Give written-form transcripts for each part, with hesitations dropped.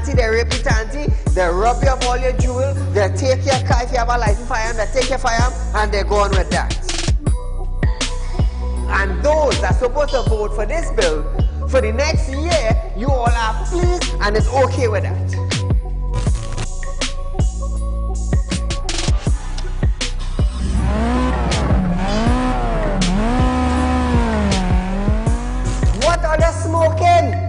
auntie, they rape it auntie, they rob you of all your jewels, they take your car if you have a license firearm, they take your firearm, and they go on with that. And those that are supposed to vote for this bill, for the next year, you all are pleased, and it's okay with that. What are they smoking?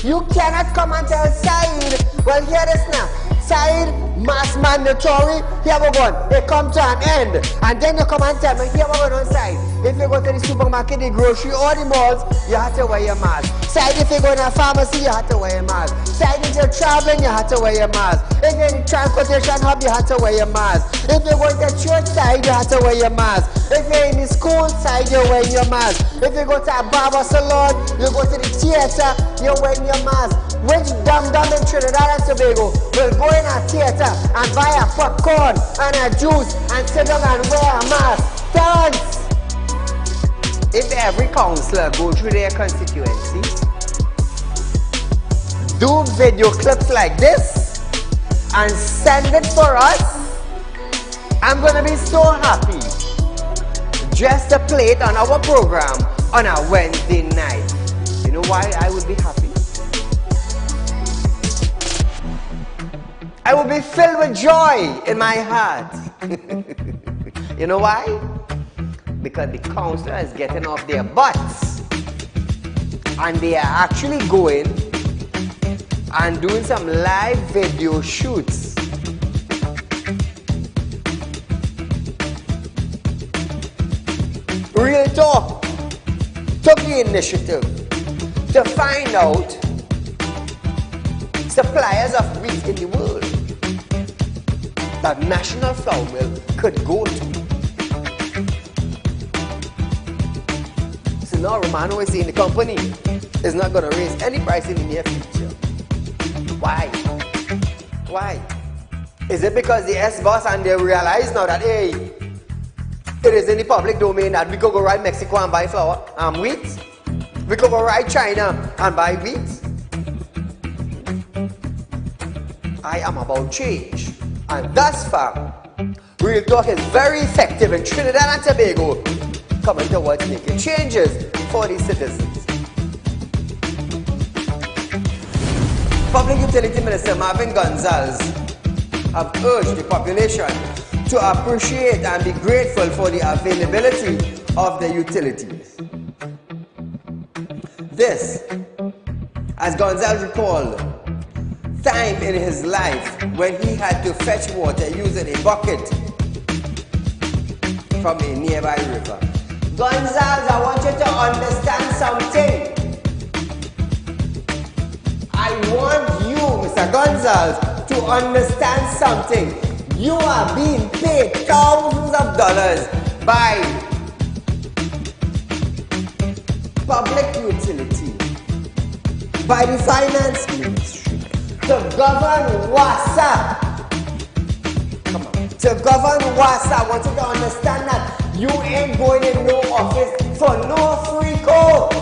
You cannot come and tell Saieed, well, hear this now. Saieed, mass mandatory, here we go. It come to an end. And then you come and tell me, here we go on Saieed. If you go to the supermarket, the grocery, or the malls, you have to wear your mask. Saieed, if you go to a pharmacy, you have to wear your mask. Saieed, if you're traveling, you have to wear your mask. If you're in the transportation hub, you have to wear your mask. If you're going to church side, you have to wear your mask. If you're in the school side, you're wearing your mask. If you go to a barber salon, you go to the theater, you're wearing your mask. Which dum-dum in Trinidad and Tobago will go in a theater and buy a popcorn and a juice and sit down and wear a mask? Thanks! If every councillor go through their constituency, do video clips like this and send it for us, I'm gonna be so happy just to play it on our program on a Wednesday night. You know why I would be happy? I will be filled with joy in my heart. You know why? Because the councillor is getting off their butts and they are actually going and doing some live video shoots. Real Talk took the initiative to find out suppliers of wheat in the world that National Flour Mill could go to. So now Romano is saying the company is not going to raise any price in the near future. Why? Why? Is it because the S-boss and they realize now that, hey, it is in the public domain that we could go right Mexico and buy flour and wheat? We could go right China and buy wheat? I am about change. And thus far, Real Talk is very effective in Trinidad and Tobago coming towards making changes for the citizens. Public Utility Minister Marvin Gonzalez have urged the population to appreciate and be grateful for the availability of the utilities. This, as Gonzalez recalled, time in his life when he had to fetch water using a bucket from a nearby river. Gonzalez, I want you to understand something. I want you, Mr. Gonzalez, to understand something. You are being paid thousands of dollars by public utility, by the finance ministry, to govern WASA. Come on. To govern WASA, I want you to understand that you ain't going in no office for no free code.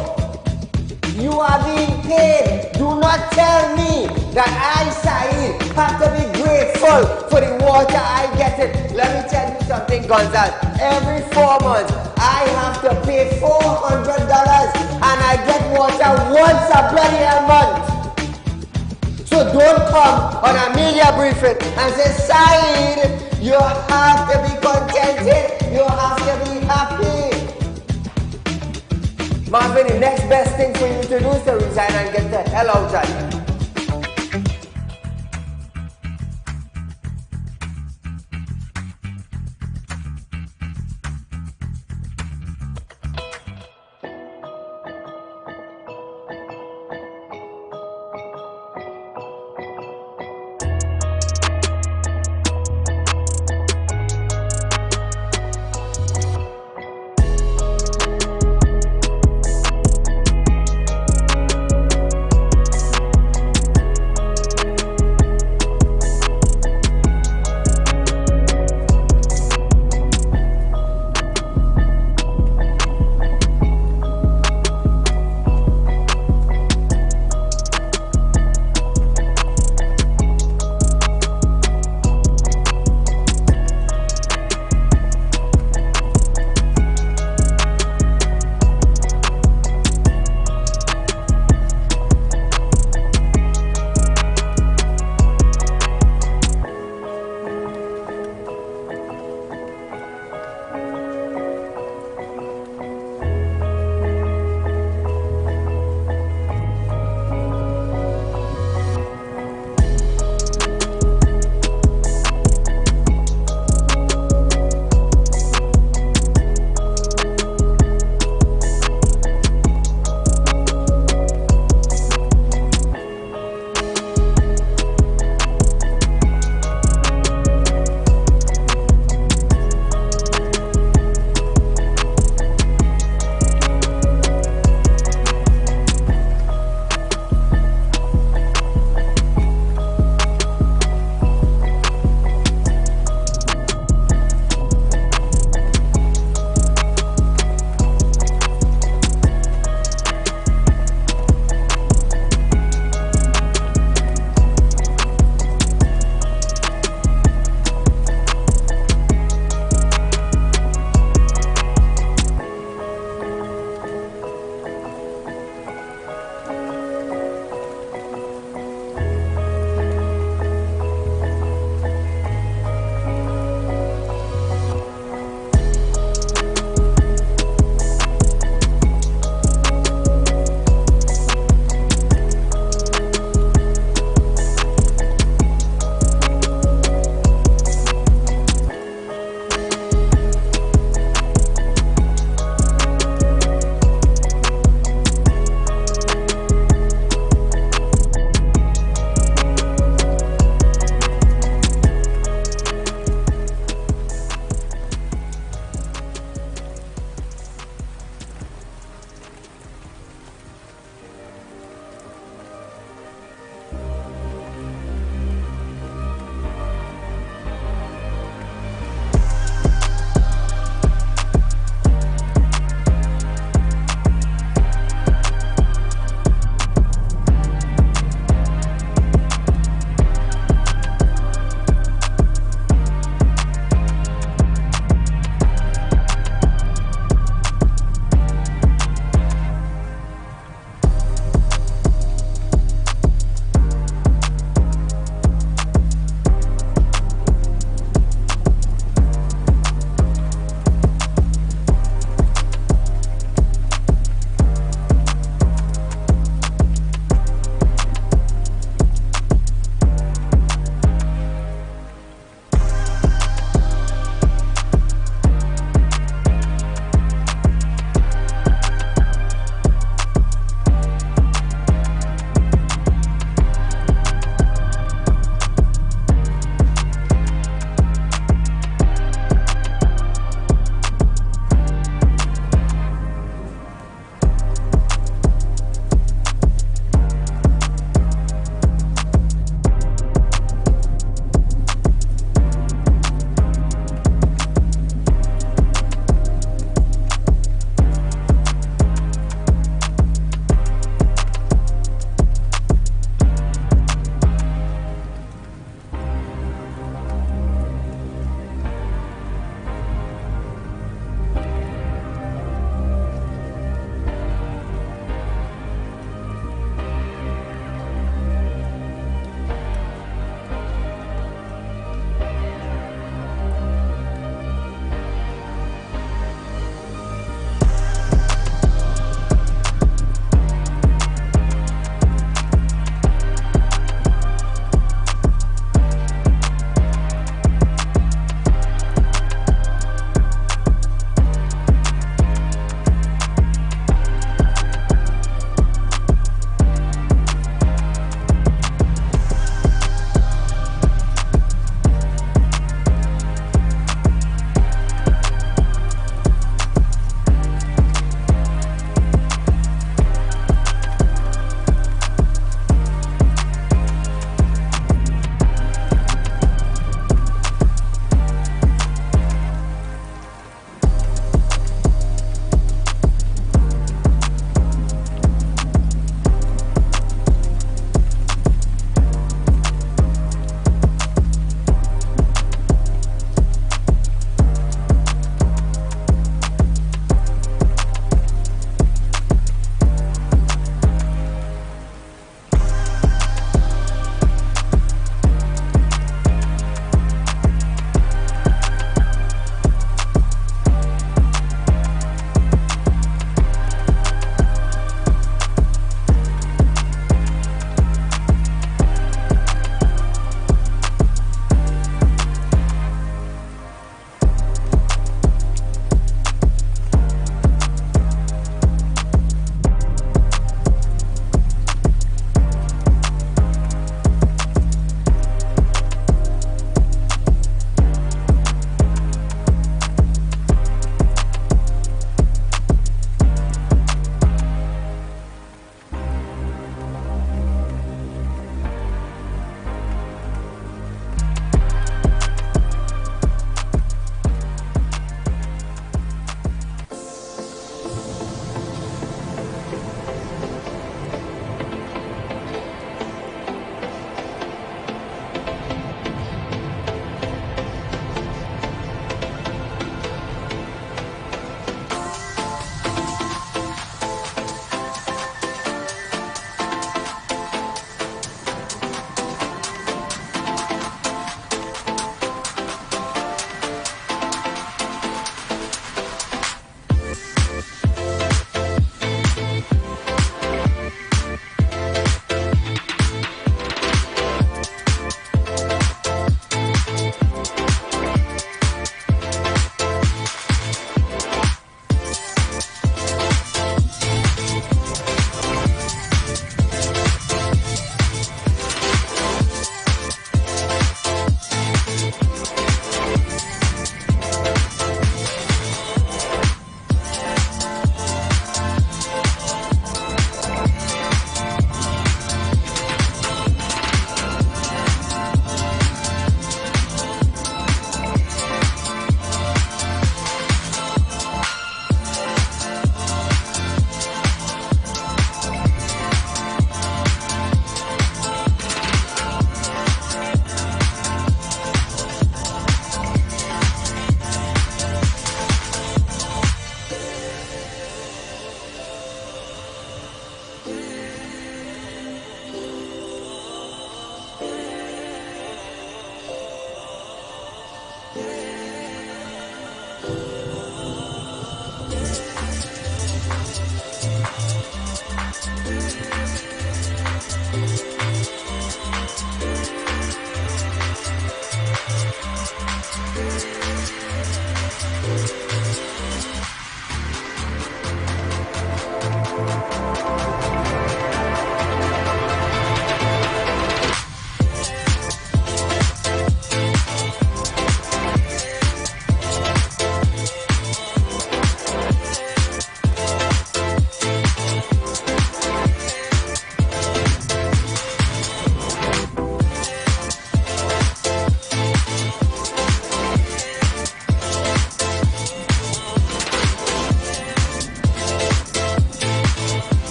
You are being paid. Do not tell me that I, Saieed, have to be grateful for the water I get it. Let me tell you something, Gonzalez. Every 4 months, I have to pay $400 and I get water once a bloody month. So don't come on a media briefing and say, Saieed, you have to be contented. You have to be happy. Marvin, the next best thing for you to do is to resign and get the hell out of here.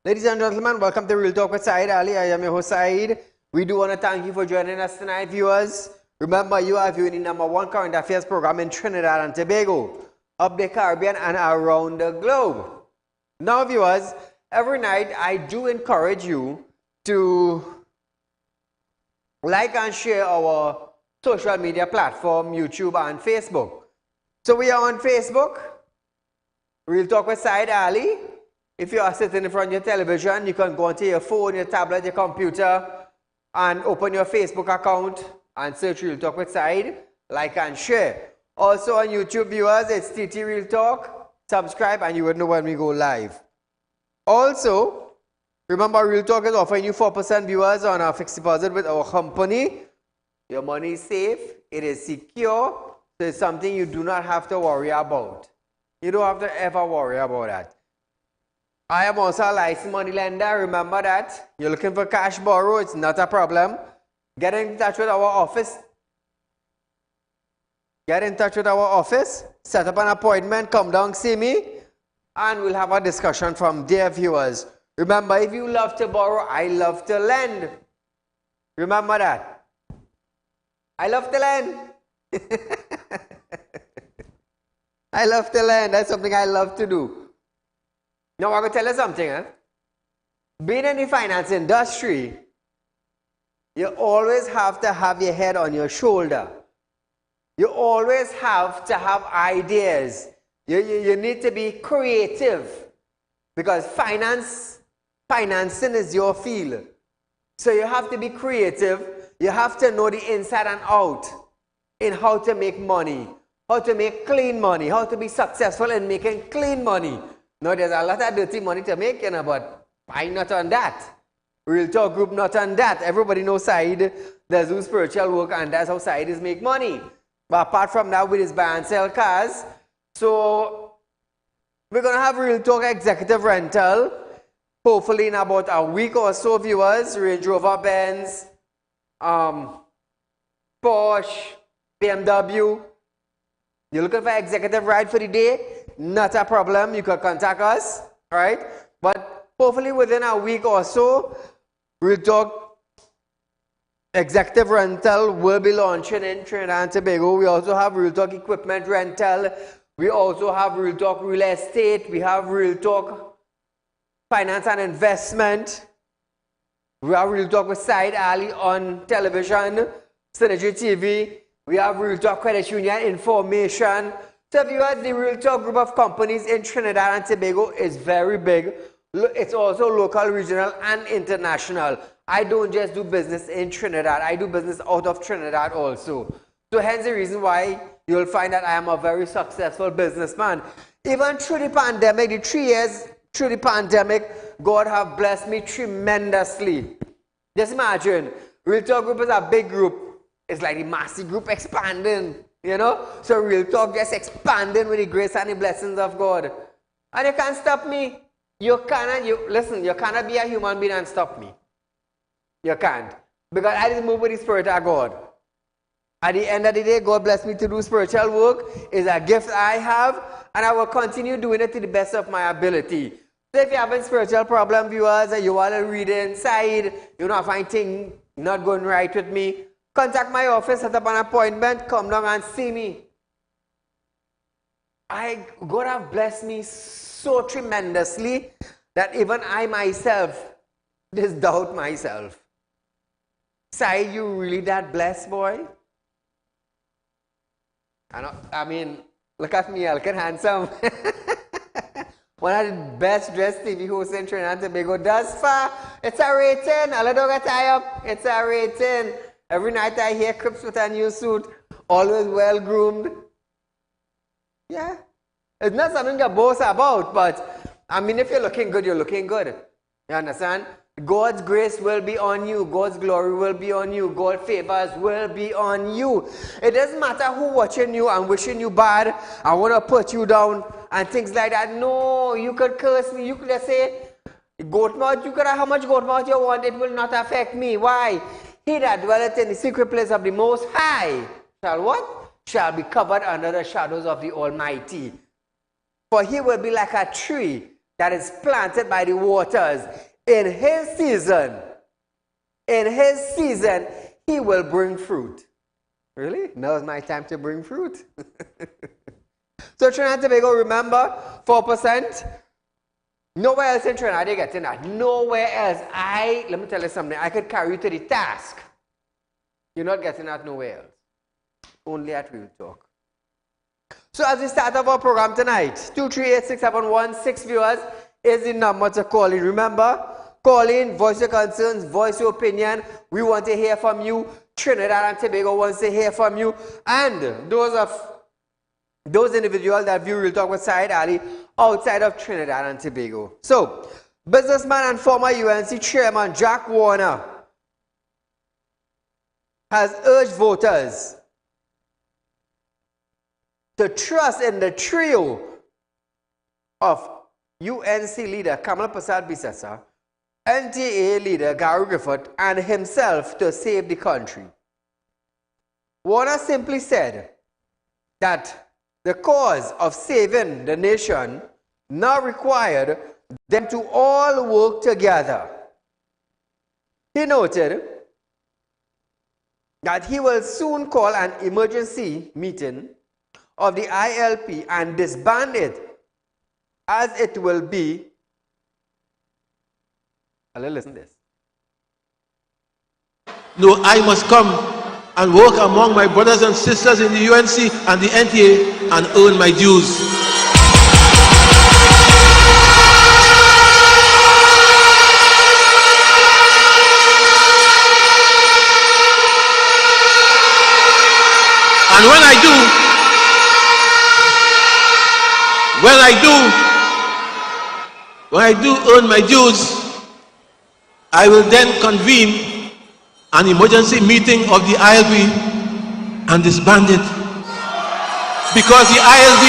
Ladies and gentlemen, welcome to Real Talk with Saieed Ali. I am your host Saeed. We do want to thank you for joining us tonight, viewers. Remember, you are viewing the #1 current affairs program in Trinidad and Tobago, up the Caribbean and around the globe. Now, viewers, every night I do encourage you to like and share our social media platform, YouTube and Facebook. So we are on Facebook, Real Talk with Saieed Ali. If you are sitting in front of your television, you can go onto your phone, your tablet, your computer, and open your Facebook account and search Real Talk with Saieed, like and share. Also on YouTube, viewers, it's TT Real Talk. Subscribe and you would know when we go live. Also, remember Real Talk is offering you 4% viewers on our fixed deposit with our company. Your money is safe, it is secure, so it's something you do not have to worry about. You don't have to ever worry about that. I am also a licensed money lender. Remember that. You're looking for cash borrow, it's not a problem. Get in touch with our office. Get in touch with our office. Set up an appointment. Come down, see me. And we'll have a discussion from there, viewers. Remember, if you love to borrow, I love to lend. Remember that. I love to lend. I love to lend. That's something I love to do. Now, I'm going to tell you something. Being in the finance industry, you always have to have your head on your shoulder. You always have to have ideas. You need to be creative because financing is your field. So you have to be creative. You have to know the inside and out in how to make money, how to make clean money, how to be successful in making clean money. Now, there's a lot of dirty money to make, but I'm not on that. Real Talk Group not on that. Everybody knows Saeed does do spiritual work, and that's how Saeed is make money. But apart from that, with his buy and sell cars, so we're going to have Real Talk Executive Rental, hopefully in about a week or so, viewers. Range Rover, Benz, Porsche, BMW. You're looking for executive ride for the day? Not a problem. You can contact us, all right? But hopefully within a week or so, Real Talk Executive Rental will be launching in Trinidad and Tobago. We also have Real Talk Equipment Rental. We also have Real Talk Real Estate. We have Real Talk finance and investment. We have Real Talk with Saieed Ali on television, Synergy TV. We have Real Talk Credit Union Information. So viewers, the Real Talk group of companies in Trinidad and Tobago is very big. It's also local, regional, and international. I don't just do business in Trinidad. I do business out of Trinidad also. So hence the reason why you'll find that I am a very successful businessman. Even through the pandemic, the 3 years through the pandemic, God have blessed me tremendously. Just imagine, Real Talk group is a big group. It's like the massive group expanding, you know. So Real Talk just expanding with the grace and the blessings of God. And you can't stop me. Listen, you cannot be a human being and stop me. You can't. Because I just move with the Spirit of God. At the end of the day, God bless me to do spiritual work. It's a gift I have, and I will continue doing it to the best of my ability. So if you have a spiritual problem, viewers, and you want to read inside, you know, find things not going right with me, contact my office, set up an appointment, come down and see me. God have blessed me so tremendously that even I myself just doubt myself. Saieed, you really that blessed, boy? I mean, look at me, I look handsome. One of the best dressed TV hosts in Trinidad and Tobago. Thus far, it's a rating. I'll don't get tie up. It's a rating. Every night I hear Crips with a new suit, always well groomed. Yeah. It's not something to boast about, but I mean, if you're looking good, you're looking good. You understand? God's grace will be on you. God's glory will be on you. God's favors will be on you. It doesn't matter who watching you and wishing you bad. I want to put you down and things like that. No, you could curse me. You could just say, goat mouth, you could have how much goat mouth you want. It will not affect me. Why? He that dwelleth in the secret place of the Most High shall what? Shall be covered under the shadows of the Almighty. For he will be like a tree that is planted by the waters. In his season, he will bring fruit. Really? Now is my time to bring fruit. So Trinidad and Tobago, remember, 4%. Nowhere else in Trinidad they getting that. Nowhere else. Let me tell you something. I could carry you to the task. You're not getting that nowhere else. Only at Real Talk. So as we start off our program tonight, 238-6716 viewers is the number to call in. Remember, call in, voice your concerns, voice your opinion. We want to hear from you. Trinidad and Tobago wants to hear from you. And those individuals that view Real Talk with Saieed Ali outside of Trinidad and Tobago. So, businessman and former UNC chairman Jack Warner has urged voters to trust in the trio of UNC leader Kamal Prasad Bisasa, NTA leader Gary Griffith, and himself to save the country. Warner simply said that the cause of saving the nation now required them to all work together. He noted that he will soon call an emergency meeting of the ILP and disband it, as it will be. Listen to this. No, I must come and work among my brothers and sisters in the UNC and the NTA and earn my dues. And when I do earn my dues, I will then convene an emergency meeting of the ILP and disband it. Because the ILP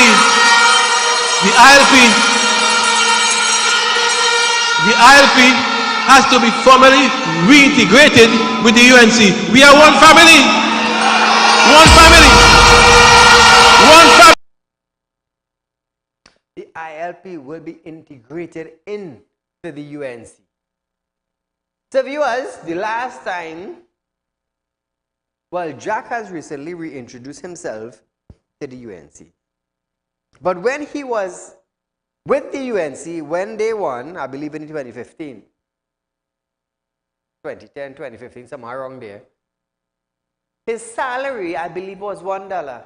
has to be formally reintegrated with the UNC. We are one family. One family. One family. The ILP will be integrated into the UNC. So viewers, the last time, well, Jack has recently reintroduced himself to the UNC. But when he was With the UNC, when they won, I believe in 2015, 2010, 2015, somewhere around there, his salary, I believe, was $1.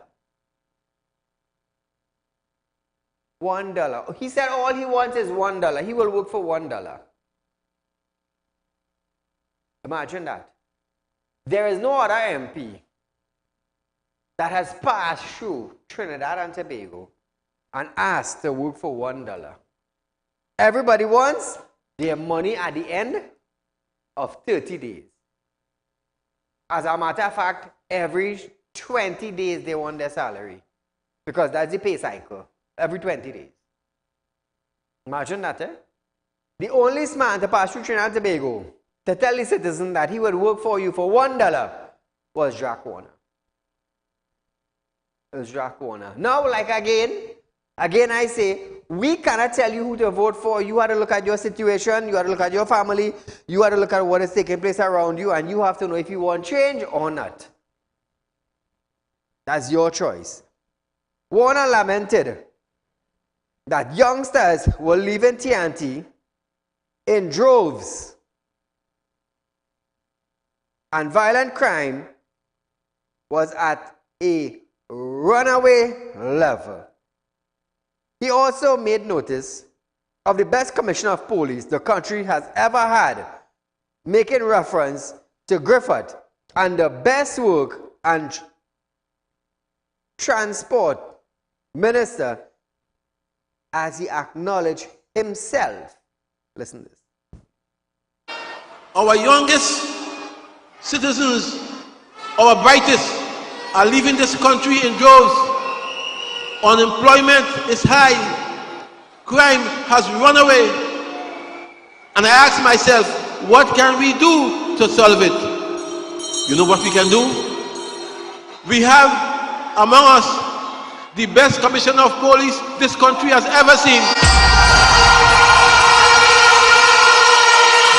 $1. He said all he wants is $1. He will work for $1. Imagine that. There is no other MP that has passed through Trinidad and Tobago and asked to work for $1. Everybody wants their money at the end of 30 days. As a matter of fact, every 20 days they want their salary. Because that's the pay cycle. Every 20 days. Imagine that, eh? The only man to pass through Trinidad and Tobago to tell the citizen that he would work for you for $1 was Jack Warner. It was Jack Warner. Now, like again I say, we cannot tell you who to vote for. You have to look at your situation, you have to look at your family, you have to look at what is taking place around you, and you have to know if you want change or not. That's your choice. Warner lamented that youngsters were leaving TNT in droves and violent crime was at a runaway level. He also made notice of the best commissioner of police the country has ever had, making reference to Griffith and the best work and transport minister as he acknowledged himself. Listen to this. Our youngest citizens, our brightest, are leaving this country in droves. Unemployment is high. Crime has run away. And I ask myself, what can we do to solve it? You know what we can do? We have among us the best commissioner of police this country has ever seen.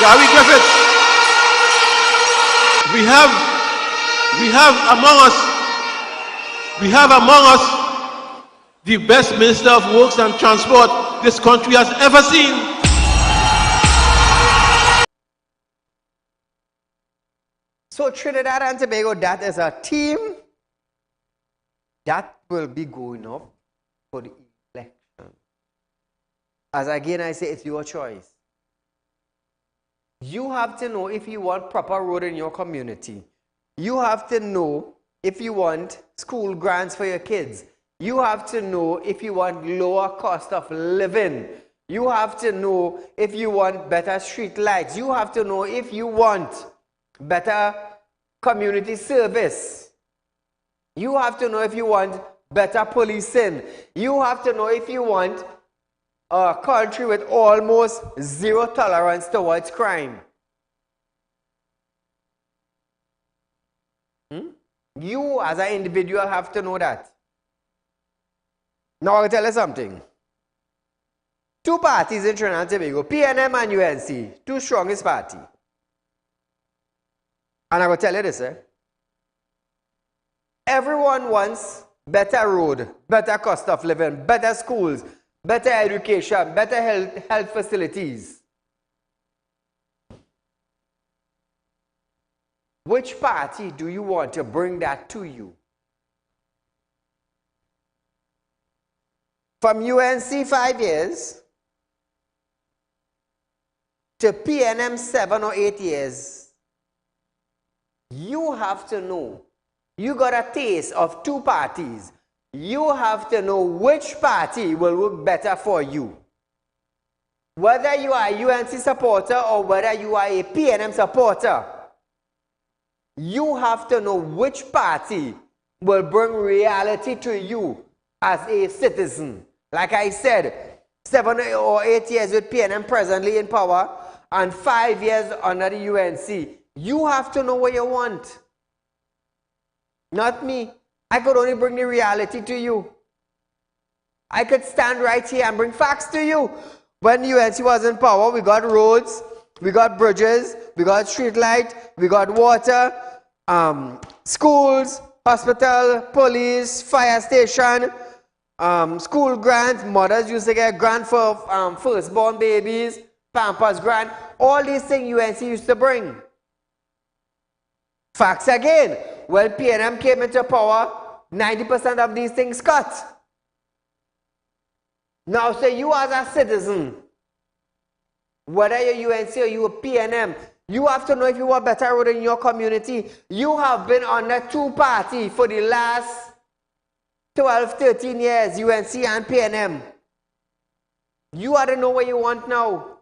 Gary Griffith. We have among us the best Minister of Works and Transport this country has ever seen. So Trinidad and Tobago, that is a team that will be going up for the election. As again I say, it's your choice. You have to know if you want proper road in your community. You have to know if you want school grants for your kids. You have to know if you want lower cost of living. You have to know if you want better street lights. You have to know if you want better community service. You have to know if you want better policing. You have to know if you want a country with almost zero tolerance towards crime. You as an individual have to know that. Now I'll tell you something. Two parties in Trinidad and Tobago, PNM and UNC, two strongest parties. And I will tell you this, everyone wants better road, better cost of living, better schools, better education, better health facilities. Which party do you want to bring that to you? From UNC 5 years to PNM 7 or 8 years, you have to know. You got a taste of two parties. You have to know which party will work better for you. Whether you are a UNC supporter or whether you are a PNM supporter, you have to know which party will bring reality to you as a citizen. Like I said, 7 or 8 years with PNM presently in power and 5 years under the UNC. You have to know what you want. Not me. I could only bring the reality to you. I could stand right here and bring facts to you. When UNC was in power, we got roads, we got bridges, we got street light, we got water, schools, hospital, police, fire station, school grants, mothers used to get grant for firstborn babies, Pampers grant, all these things UNC used to bring. Facts again, when PNM came into power, 90% of these things cut. Now say you as a citizen, whether you're UNC or you're PNM, you have to know if you want better road in your community. You have been on that two-party for the last 12, 13 years, UNC and PNM. You ought to know what you want now.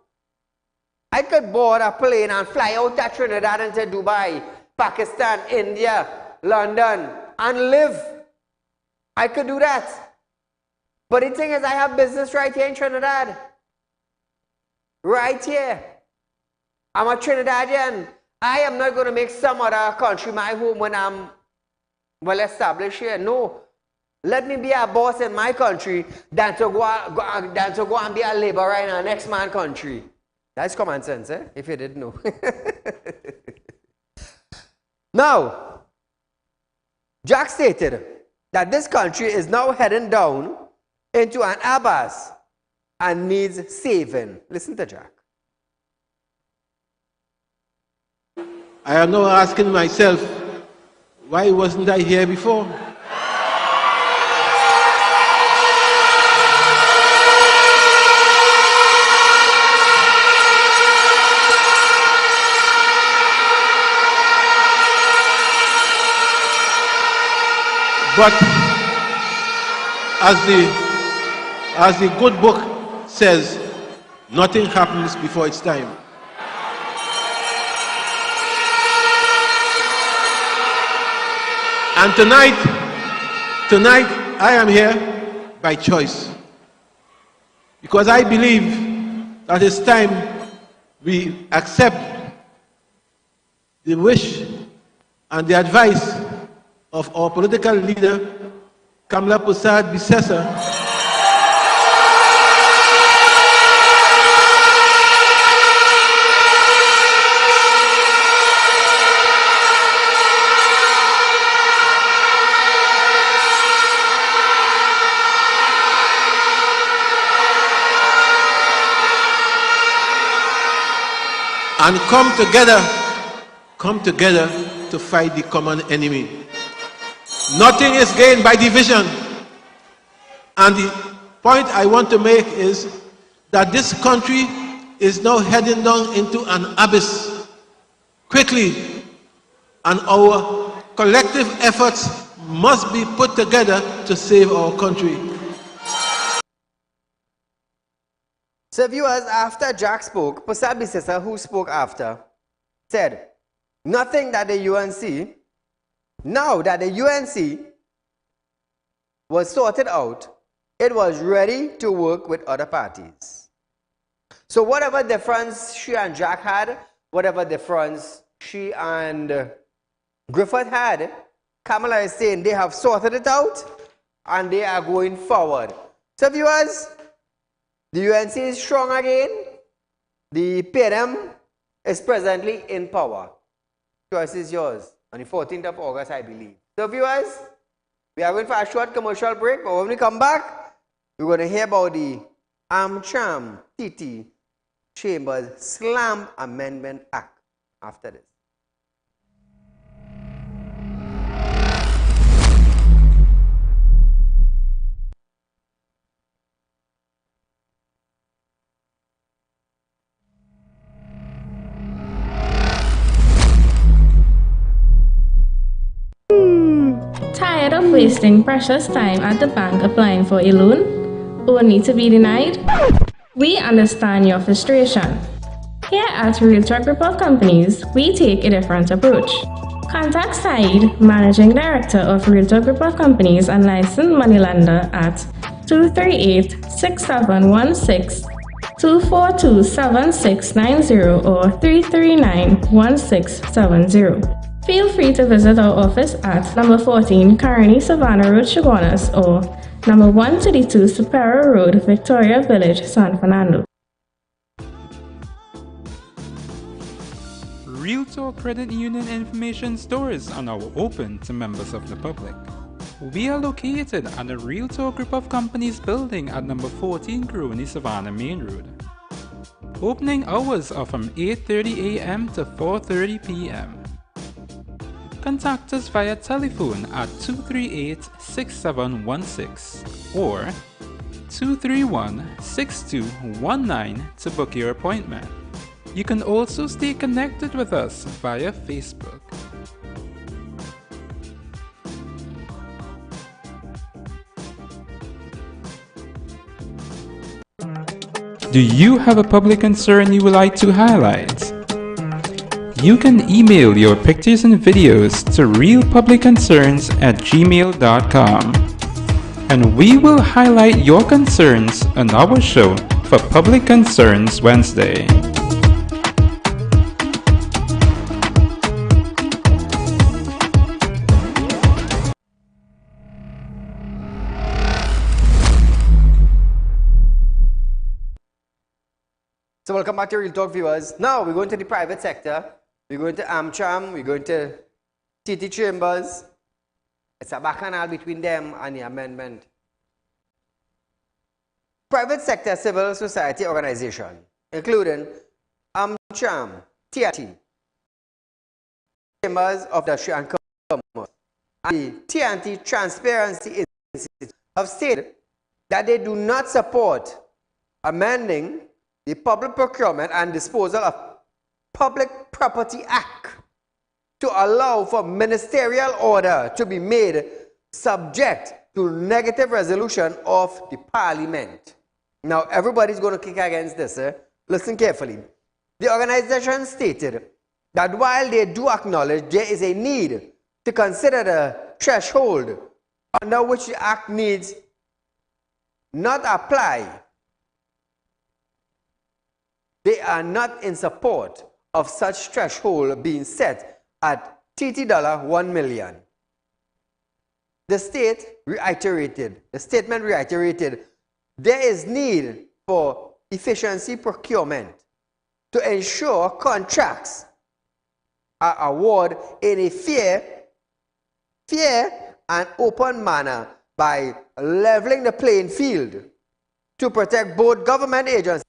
I could board a plane and fly out to Trinidad into Dubai, Pakistan, India, London, and live. I could do that. But the thing is, I have business right here in Trinidad. Right here. I'm a Trinidadian. I am not going to make some other country my home when I'm well established here. No. Let me be a boss in my country than to go and be a laborer in our next man's country. That's common sense, eh? If you didn't know. Now, Jack stated that this country is now heading down into an abyss and needs saving. Listen to Jack. I am now asking myself, why wasn't I here before? But as the good book says, nothing happens before its time. And tonight I am here by choice. Because I believe that it's time we accept the wish and the advice of our political leader, Kamla Prasad Bisesa, and come together to fight the common enemy. Nothing is gained by division. And the point I want to make is that this country is now heading down into an abyss quickly, and our collective efforts must be put together to save our country. So viewers, after Jack spoke, Prasad Bisesa, who spoke after, said, nothing that the UNC, now that the UNC was sorted out, it was ready to work with other parties. So whatever difference she and Jack had, whatever difference she and Griffith had, Kamala is saying they have sorted it out and they are going forward. So viewers, the UNC is strong again. The PNM is presently in power. Choice is yours. On the 14th of August, I believe. So viewers, we are going for a short commercial break, but when we come back, we're going to hear about the AmCham TT Chambers Slam Amendment Act after this. Tired of wasting precious time at the bank applying for a loan, only to be denied? We understand your frustration. Here at Realtalk Report Companies, we take a different approach. Contact Saieed, Managing Director of Realtalk Report Companies and licensed moneylender at 238-6716, 242-7690 or 339-1670. Feel free to visit our office at number 14 Carney Savannah Road, Chaguanas, or number 132 Superior Road, Victoria Village, San Fernando. Realtalk Credit Union information stores are now open to members of the public. We are located at the Realtor Group of Companies building at number 14 Grooney Savannah Main Road. Opening hours are from 8:30 a.m. to 4:30 p.m. Contact us via telephone at 238-6716 or 231-6219 to book your appointment. You can also stay connected with us via Facebook. Do you have a public concern you would like to highlight? You can email your pictures and videos to realpublicconcerns@gmail.com and we will highlight your concerns on our show for Public Concerns Wednesday. So welcome back to Real Talk viewers. Now we're going to the private sector. We're going to AmCham, we're going to TT Chambers. It's a bacchanal between them and the amendment. Private sector civil society organization, including AmCham, TT, Chambers of Industry and Commerce, and the TNT Transparency Institute have stated that they do not support amending the Public Procurement and Disposal of Public Property Act to allow for ministerial order to be made subject to negative resolution of the Parliament. Now, everybody's going to kick against this. Listen carefully. The organization stated that while they do acknowledge there is a need to consider the threshold under which the Act needs not apply, they are not in support of such threshold being set at $1 million. The statement reiterated there is need for efficiency procurement to ensure contracts are awarded in a fair and open manner by leveling the playing field to protect both government agencies .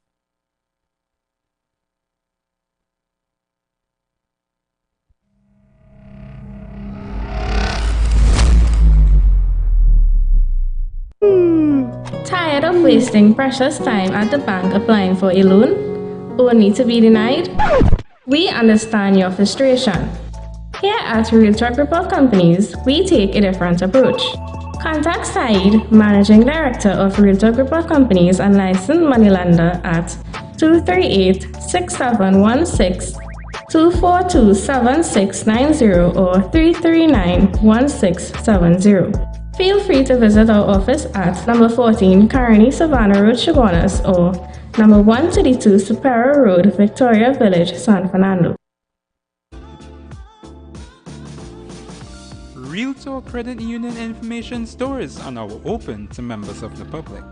Tired of wasting precious time at the bank applying for a loan, only to be denied? We understand your frustration. Here at Realtor Group of Companies, we take a different approach. Contact Saieed, Managing Director of Realtor Group of Companies and licensed moneylender at 238-6716, 242-7690 or 339-1670. Feel free to visit our office at number 14 Carney Savannah Road, Chaguanas, or number 132 Superior Road, Victoria Village, San Fernando. Realtor Credit Union information stores are now open to members of the public.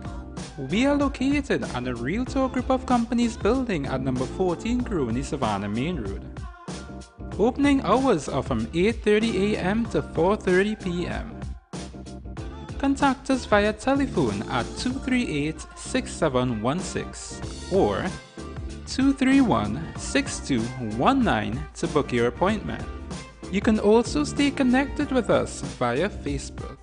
We are located at the Realtor Group of Companies building at number 14 Grooney Savannah Main Road. Opening hours are from 8:30 a.m. to 4:30 p.m. Contact us via telephone at 238-6716 or 231-6219 to book your appointment. You can also stay connected with us via Facebook.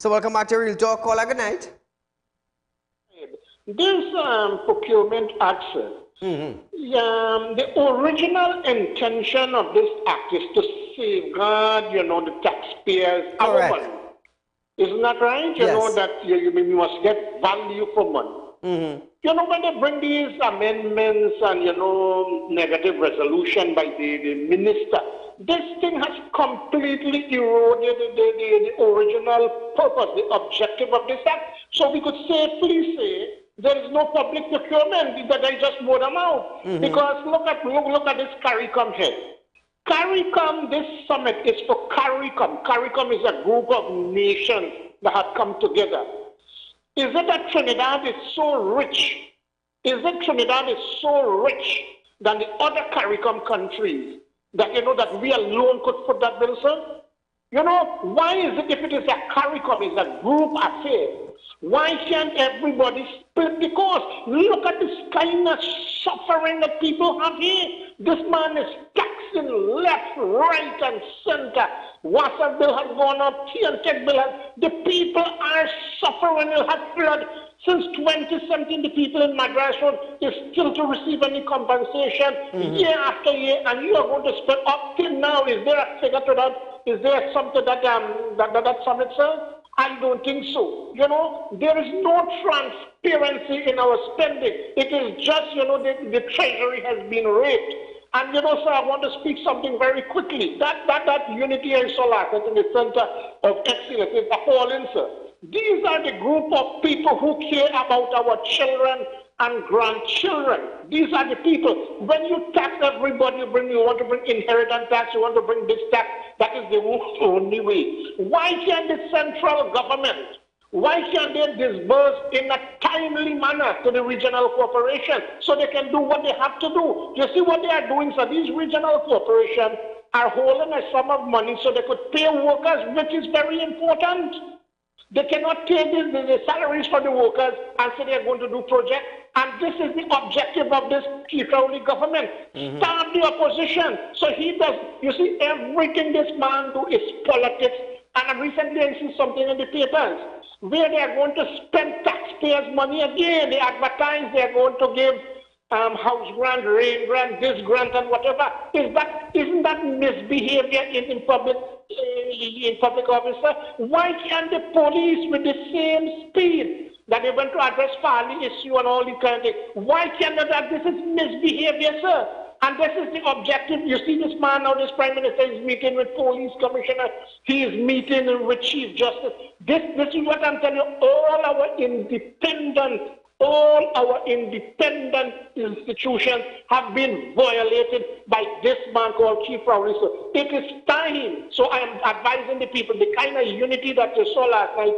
So welcome back to Real Talk. Caller, good night. This procurement act, the original intention of this act is to safeguard, the taxpayers' our money. Isn't that right? You know that you must get value for money. When they bring these amendments and, negative resolution by the minister, this thing has completely eroded the original purpose, the objective of this act. So we could safely say there is no public procurement, that they just vote them out. Because look at this CARICOM head. CARICOM, this summit is for CARICOM. CARICOM is a group of nations that have come together. Is it that Trinidad is so rich? Is it Trinidad is so rich than the other CARICOM countries that you know that we alone could put that bill, sir? You know, why is it if it is a CARICOM, it's a group affair, why can't everybody split the cost? Look at this kind of suffering that people have here. This man is taxing left, right, and center. Water bill has gone up, TNTech bill has. The people are suffering. You have flood. Since 2017, the people in Madras Road is still to receive any compensation year after year, and you are going to spend up till now. Is there a figure to that? Is there something that that summit, sir? I don't think so. You know, there is no transparency in our spending. It is just, you know, the treasury has been raped. And, you know, sir, I want to speak something very quickly. That unity and solar that's in the center of excellence is appalling, sir. These are the group of people who care about our children and grandchildren. These are the people. When you tax everybody, you want to bring inheritance tax, you want to bring this tax, that is the only way. Why can't the central government, why can't they disburse in a timely manner to the regional corporation so they can do what they have to do? You see what they are doing? So these regional corporations are holding a sum of money so they could pay workers, which is very important. They cannot take the salaries for the workers and say they are going to do projects. And this is the objective of this Keith Rowley government. Start the opposition. So he does, you see, everything this man do is politics. And recently I see something in the papers where they are going to spend taxpayers' money again. They advertise they are going to give house grant, rain grant, this grant and whatever. Isn't that misbehavior in public officer? Why can't the police with the same speed that they went to address Farley issue and all these kind of things? Why can't that? This is misbehavior, sir. And this is the objective. You see this man now, this Prime Minister is meeting with police commissioner. He is meeting with Chief Justice. This is what I'm telling you. All our independent institutions have been violated by this man called Chief Rowley. So it is time. So I am advising the people, the kind of unity that you saw last night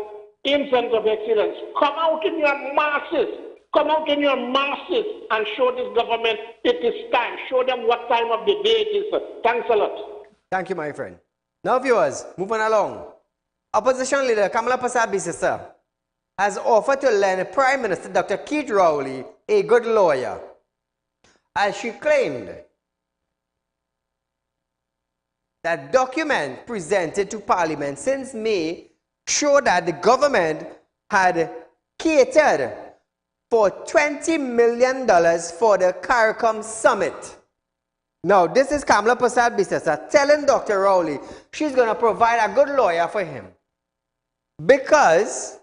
in Center of Excellence. Come out in your masses. Come out in your masses and show this government it is time. Show them what time of the day it is. Thanks a lot. Thank you, my friend. Now, viewers, moving along. Opposition leader Kamala Persad has offered to lend Prime Minister Dr. Keith Rowley a good lawyer, as she claimed that document presented to Parliament since May showed that the government had catered for $20 million for the CARICOM summit. Now, this is Kamala Persad telling Dr. Rowley she's going to provide a good lawyer for him because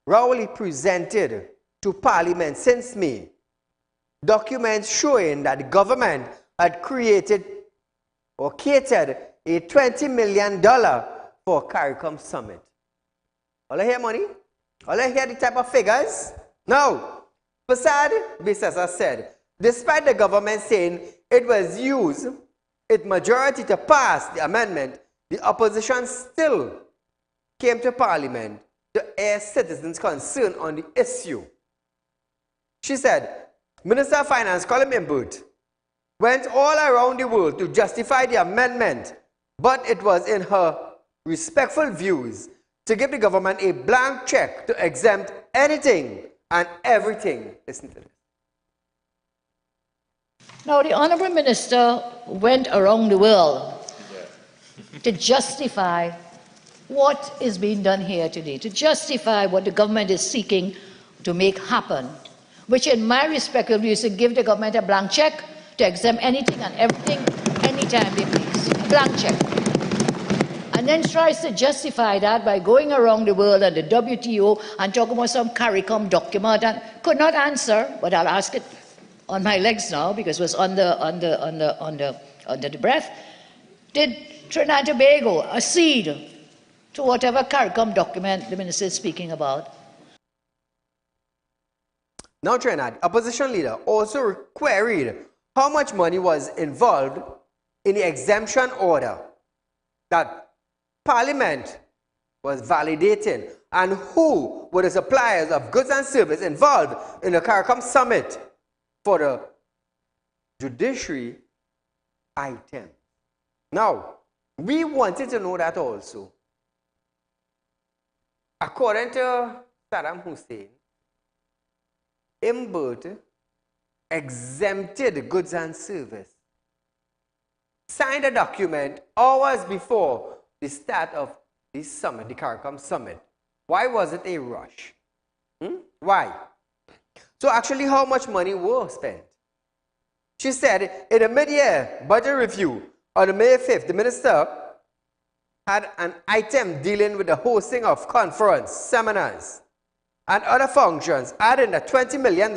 Rowley presented to Parliament since May documents showing that the government had created or catered a $20 million for CARICOM summit. All I hear money? All I hear the type of figures? No. Persad said, despite the government saying it was used its majority to pass the amendment, the opposition still came to Parliament to air citizens' concern on the issue. She said, Minister of Finance Colin Imbut went all around the world to justify the amendment, but it was in her respectful views to give the government a blank check to exempt anything and everything. Listen to this. Now, the Honorable Minister went around the world to justify what is being done here today, to justify what the government is seeking to make happen, which in my respectful view is to give the government a blank check to exempt anything and everything, anytime they please. A blank check. And then tries to justify that by going around the world and the WTO and talking about some CARICOM document and could not answer, but I'll ask it on my legs now because it was under the breath. Did Trinidad and Tobago accede to whatever CARICOM document the minister is speaking about? Now, Trinidad, opposition leader also queried how much money was involved in the exemption order that Parliament was validating, and who were the suppliers of goods and services involved in the CARICOM summit for the judiciary item. Now, we wanted to know that also. According to Saddam Hussein, Imbert exempted goods and service, signed a document hours before the start of the summit, the CARICOM summit. Why was it a rush? Why? So actually, how much money was spent? She said in a mid-year budget review on May 5th, the minister had an item dealing with the hosting of conference, seminars, and other functions, adding that $20 million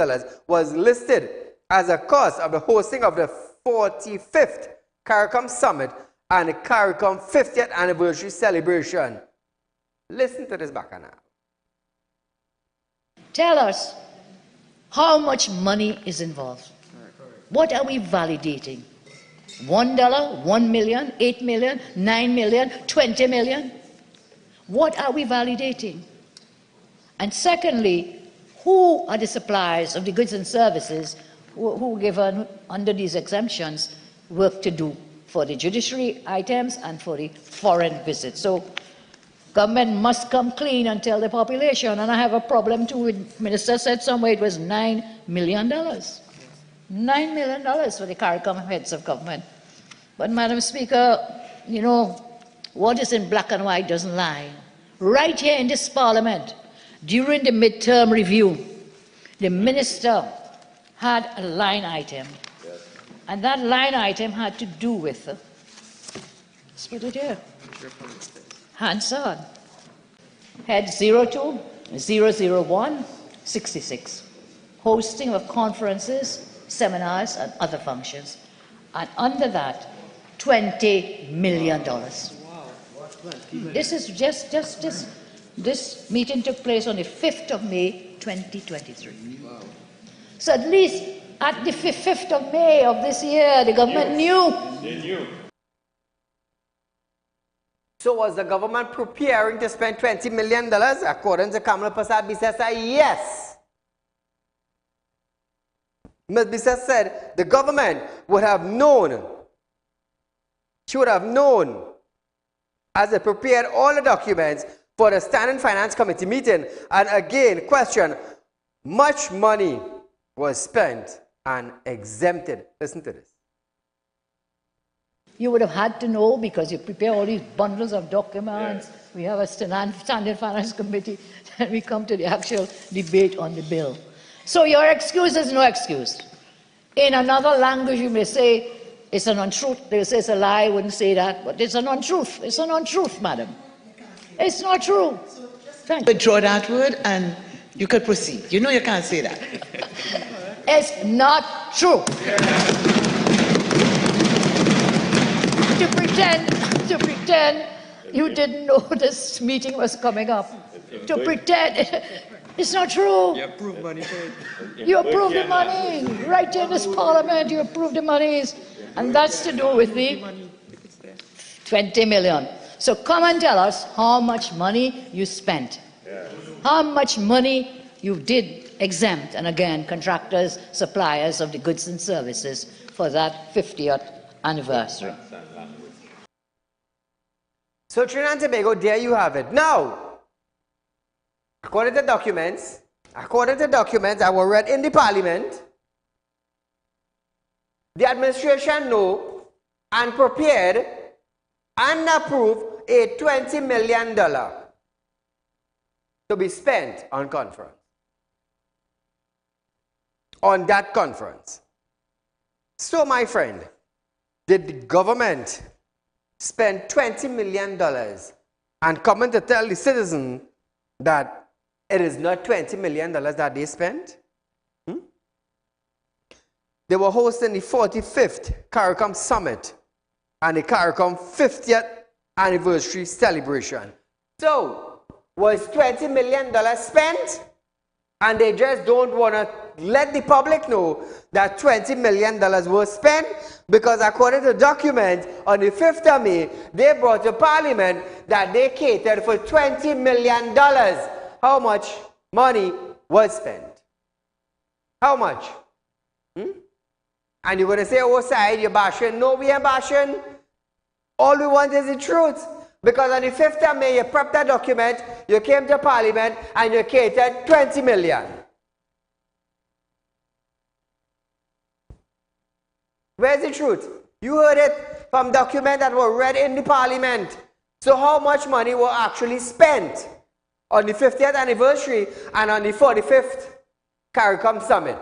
was listed as a cost of the hosting of the 45th CARICOM Summit and the CARICOM 50th anniversary celebration. Listen to this back now. Tell us how much money is involved. What are we validating? $1, $1 million, $8 million, $9 million, $20 million? What are we validating? And secondly, who are the suppliers of the goods and services who given under these exemptions work to do for the judiciary items and for the foreign visits? So government must come clean and tell the population. And I have a problem too with, Minister said somewhere it was $9 million. $9 million for the CARICOM heads of government. But Madam Speaker, you know, what is in black and white doesn't lie. Right here in this Parliament, during the midterm review, the minister had a line item. Yes. And that line item had to do with, let's put it here, Hansard, head 02, 001, 66, hosting of conferences, seminars, and other functions. And under that, $20 million. Wow. This is this meeting took place on the 5th of May, 2023. Wow. So at least at the 5th of May of this year, the government knew. They knew. So was the government preparing to spend $20 million? According to Kamala Prasad Bisesa, yes. Ms. Bisesa said the government would have known. She would have known as they prepared all the documents for the Standing Finance Committee meeting, and again, question, much money was spent and exempted. Listen to this. You would have had to know because you prepare all these bundles of documents. Yes. We have a Standing Finance Committee, and we come to the actual debate on the bill. So your excuse is no excuse. In another language, you may say it's an untruth. They say it's a lie. I wouldn't say that, but it's an untruth. It's an untruth, madam. It's not true. Thank you. Withdraw that word and you could proceed. You know you can't say that. It's not true. To pretend you didn't know this meeting was coming up. To pretend it's not true. You approve money for it. You approve the money. Right in this Parliament, you approve the monies. And that's to do with the 20 million. So come and tell us how much money you spent. How much money you did exempt, and again, contractors, suppliers of the goods and services for that 50th anniversary. So Trinidad and Tobago, there you have it. Now, according to documents that were read in the Parliament, the administration know and prepared and approved a $20 million to be spent on conference. On that conference. So, my friend, did the government spend $20 million and come in to tell the citizen that it is not $20 million that they spent? They were hosting the 45th CARICOM Summit and the CARICOM 50th anniversary celebration. So, was $20 million spent? And they just don't want to let the public know that $20 million was spent, because according to documents, on the 5th of May, they brought to Parliament that they catered for $20 million. How much money was spent? How much? And you're going to say, oh, Saieed, you're bashing. No, we ain't bashing. All we want is the truth. Because on the 5th of May, you prepped that document, you came to Parliament, and you catered 20 million. Where's the truth? You heard it from documents that were read in the Parliament. So how much money was actually spent on the 50th anniversary and on the 45th CARICOM Summit?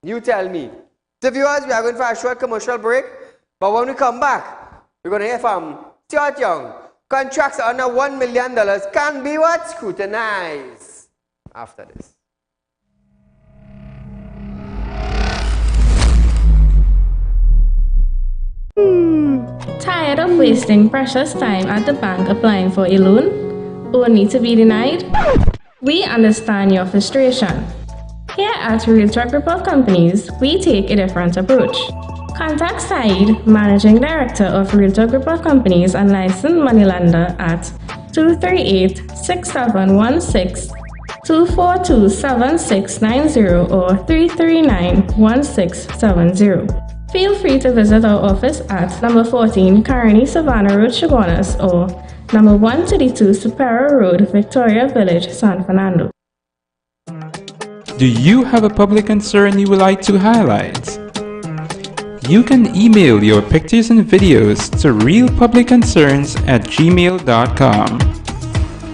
You tell me. So viewers, we are going for a short commercial break. But when we come back, we're going to hear from Stuart Young. Contracts under $1 million can be what? Scrutinized. After this. Tired of wasting precious time at the bank applying for a loan, only to be denied? We understand your frustration. Here at Realtor Group of Companies, we take a different approach. Contact Saieed, Managing Director of Realtor Group of Companies and Licensed Moneylender at 238-6716, 242-7690 or 339-1670. Feel free to visit our office at number 14 Caroni Savannah Road, Chaguanas, or number 132 Superior Road, Victoria Village, San Fernando. Do you have a public concern you would like to highlight? You can email your pictures and videos to realpublicconcerns@gmail.com,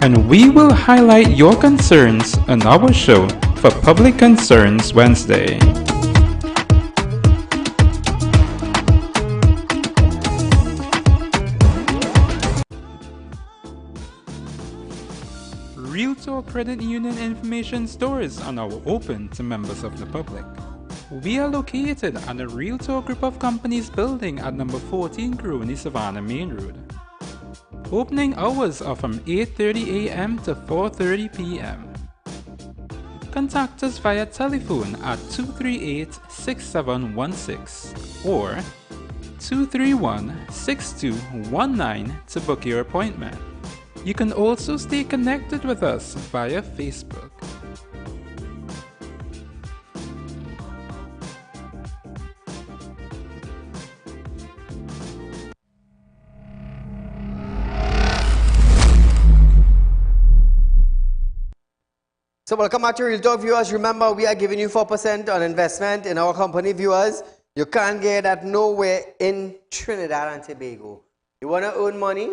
and we will highlight your concerns on our show for Public Concerns Wednesday. Realtor Credit Union information stores are now open to members of the public. We are located at the Realtor Group of Companies building at number 14 Crony Savannah Main Road. Opening hours are from 8:30 a.m. to 4:30 p.m. Contact us via telephone at 238-6716 or 231-6219 to book your appointment. You can also stay connected with us via Facebook. So welcome back to Real Talk, viewers. Remember, we are giving you 4% on investment in our company, viewers. You can't get that nowhere in Trinidad and Tobago. You want to earn money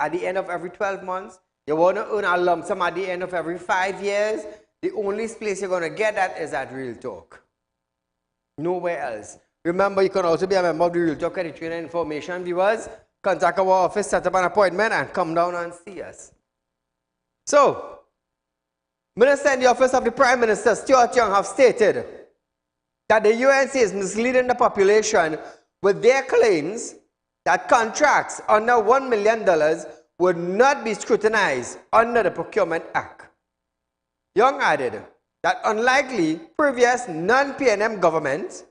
at the end of every 12 months. You want to earn a lump sum at the end of every 5 years. The only place you're going to get that is at Real Talk. Nowhere else. Remember, you can also be a member of the Real Talk Credit Union Information, viewers. Contact our office, set up an appointment, and come down and see us. So, Minister in the Office of the Prime Minister, Stuart Young, have stated that the UNC is misleading the population with their claims that contracts under $1 million would not be scrutinized under the Procurement Act. Young added that unlikely previous non-PNM governments,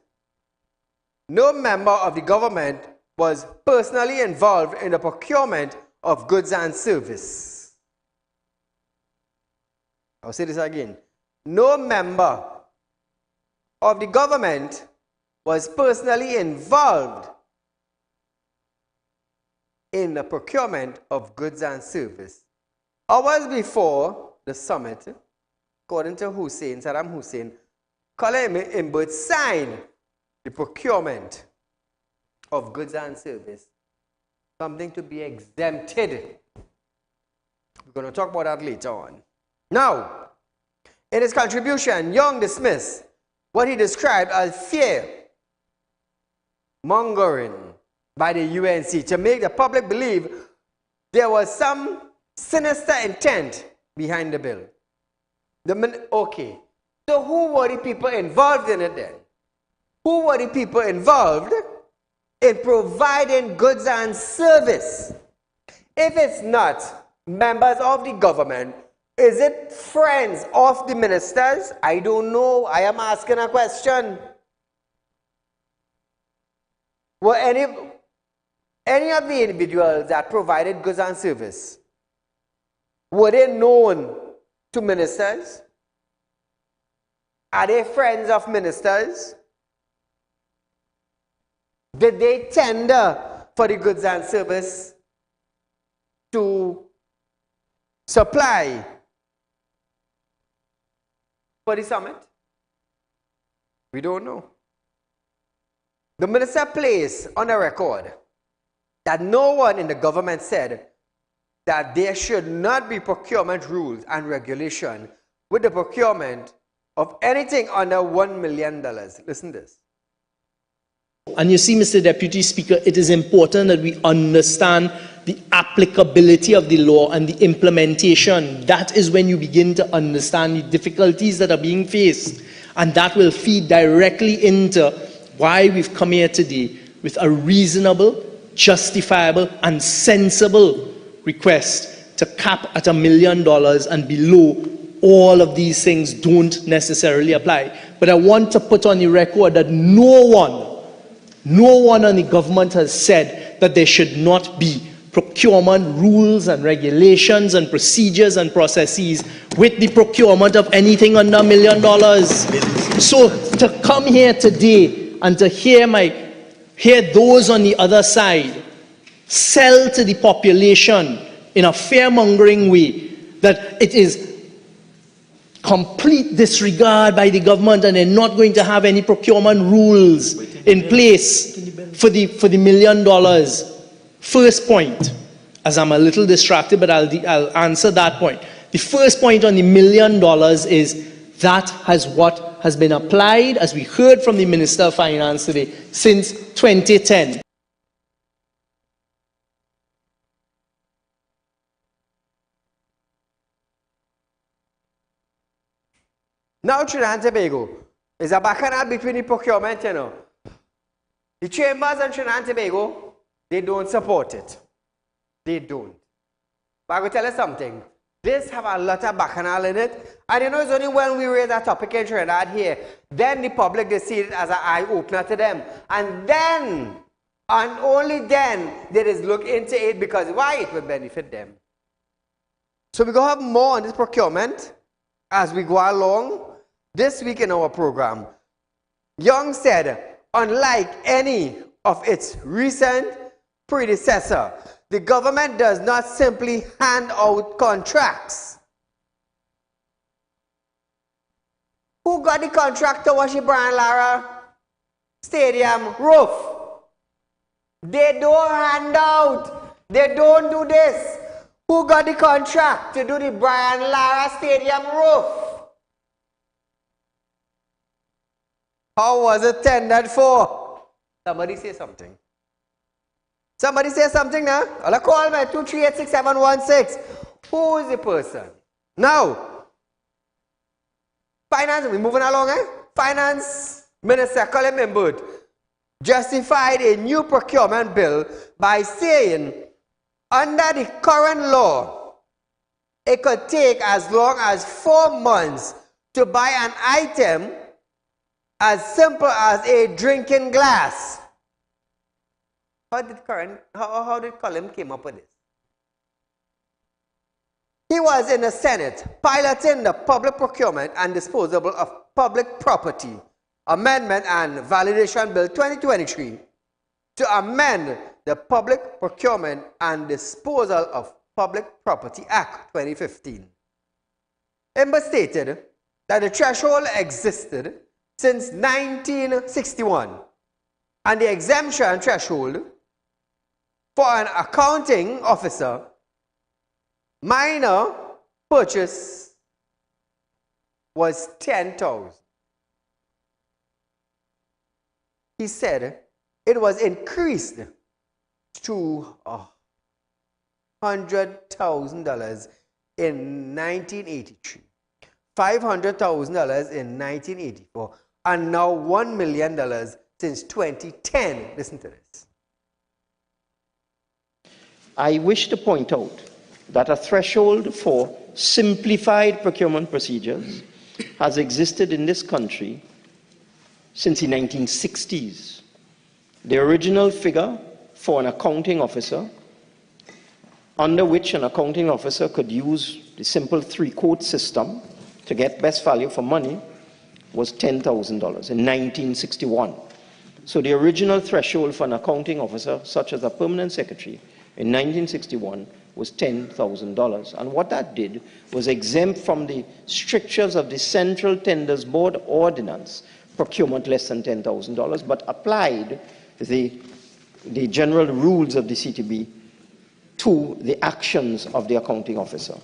no member of the government was personally involved in the procurement of goods and services. I'll say this again. No member of the government was personally involved in the procurement of goods and services. Hours before the summit, according to Saddam Hussein, Khaled Imboud signed the procurement of goods and services, something to be exempted. We're going to talk about that later on. Now, in his contribution, Young dismissed what he described as fear-mongering by the UNC to make the public believe there was some sinister intent behind the bill. Okay, so who were the people involved in it then? Who were the people involved in providing goods and service? If it's not members of the government, Is it friends of the ministers? I don't know. I am asking a question. Were any of the individuals that provided goods and service, were they known to ministers? Are they friends of ministers? Did they tender for the goods and service to supply for the summit? We don't know. The minister placed on the record that no one in the government said that there should not be procurement rules and regulation with the procurement of anything under $1 million. Listen to this. And you see, Mr. Deputy Speaker, it is important that we understand the applicability of the law and the implementation. That is when you begin to understand the difficulties that are being faced. And that will feed directly into why we've come here today with a reasonable, justifiable, and sensible request to cap at $1 million and below. All of these things don't necessarily apply. But I want to put on the record that no one on the government has said that there should not be procurement rules and regulations and procedures and processes with the procurement of anything under $1 million. So to come here today and to hear those on the other side sell to the population in a fear-mongering way that it is complete disregard by the government and they're not going to have any procurement rules in place for the $1 million. First point, as I'm a little distracted, but I'll answer that point. The first point on the $1 million is that what has been applied, as we heard from the Minister of Finance today, since 2010. Now Trinidad and Tobago is a bacchanal between the procurement, you know. The chambers in Trinidad and Tobago, they don't support it. They don't. But I will tell you something. This have a lot of bacchanal in it. And you know, it's only when we raise that topic in Trinidad here, then the public, they see it as an eye-opener to them. And then, and only then, they just look into it because why? It will benefit them. So we're going to have more on this procurement as we go along. This week in our program, Young said, unlike any of its recent predecessor, the government does not simply hand out contracts. Who got the contract to wash the Brian Lara Stadium roof? They don't hand out. They don't do this. Who got the contract to do the Brian Lara Stadium roof? How was it tendered for? Somebody say something. Somebody say something now. I'll call me 2386716. Who is the person? Now, Finance, we're moving along, eh? Finance Minister Colin Mimbud justified a new procurement bill by saying under the current law, it could take as long as 4 months to buy an item as simple as a drinking glass. How did Colin came up with this? He was in the Senate piloting the Public Procurement and Disposal of Public Property Amendment and Validation Bill 2023 to amend the Public Procurement and Disposal of Public Property Act 2015. Imber stated that the threshold existed since 1961 and the exemption threshold for an accounting officer minor purchase was $10,000. He said it was increased to $100,000 in 1983, $500,000 in 1984, and now $1 million since 2010. Listen to this. I wish to point out that a threshold for simplified procurement procedures has existed in this country since the 1960s. The original figure for an accounting officer, under which an accounting officer could use the simple three-code system to get best value for money, was $10,000 in 1961. So the original threshold for an accounting officer, such as a permanent secretary, in 1961 was $10,000. And what that did was exempt from the strictures of the Central Tenders Board ordinance procurement less than $10,000, but applied the general rules of the CTB to the actions of the accounting officer.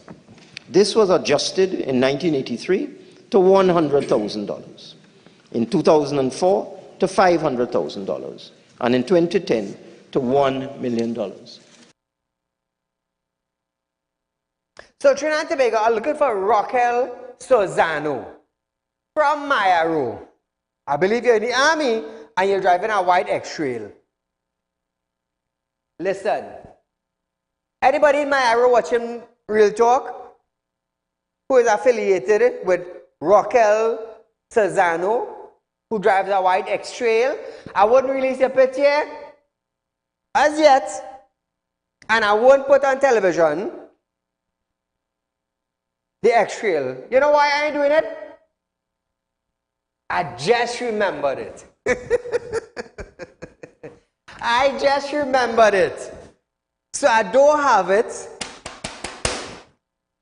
This was adjusted in 1983 to $100,000, in 2004 to $500,000, and in 2010 to $1 million. So Trinidad and Tobago are looking for Raquel Sozano from Mayaro. I believe you're in the army and you're driving a white X-Trail. Listen, anybody in Mayaro watching Real Talk who is affiliated with Raquel Sozano, who drives a white X-Trail, I wouldn't release your picture as yet, and I won't put on television the X-Trail. You know why I ain't doing it? I just remembered it. I just remembered it. So I don't have it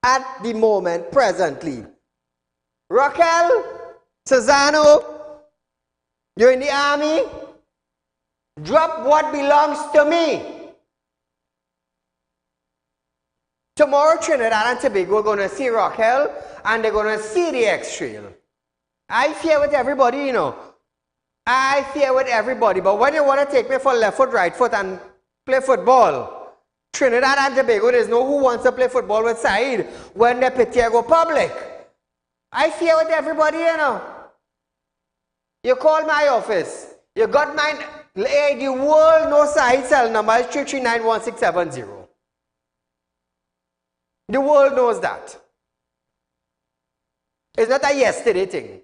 at the moment, presently. Raquel Sozano, you're in the army. Drop what belongs to me. Tomorrow, Trinidad and Tobago are going to see Raquel and they're going to see the X-Trail. I fear with everybody, you know. I fear with everybody. But when you want to take me for left foot, right foot and play football, Trinidad and Tobago, there's no who wants to play football with Saieed when the picture go public. I fear with everybody, you know. You call my office. You got mine. Hey, the world knows Saieed's cell number is 3391670. The world knows that. It's not a yesterday thing.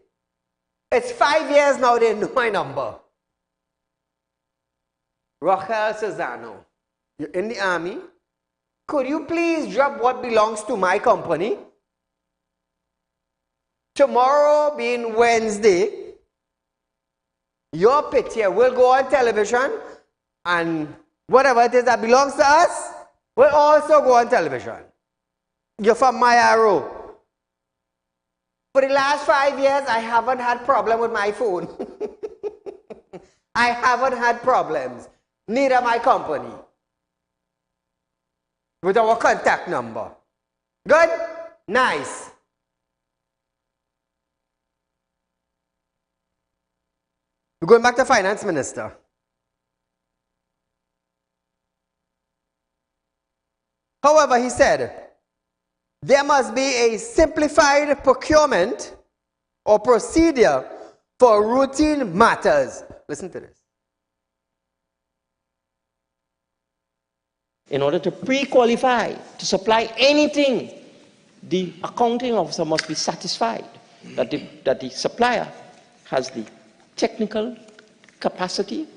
It's 5 years now they know my number. Raquel Sozano, you're in the army. Could you please drop what belongs to my company? Tomorrow being Wednesday, your picture will go on television and whatever it is that belongs to us will also go on television. You're from Mayaro. For the last 5 years, I haven't had problem with my phone. I haven't had problems. Neither my company. With our contact number. Good? Nice. We're going back to Finance Minister. However, he said, there must be a simplified procurement or procedure for routine matters. Listen to this. In order to pre-qualify to supply anything, the accounting officer must be satisfied that the supplier has the technical capacity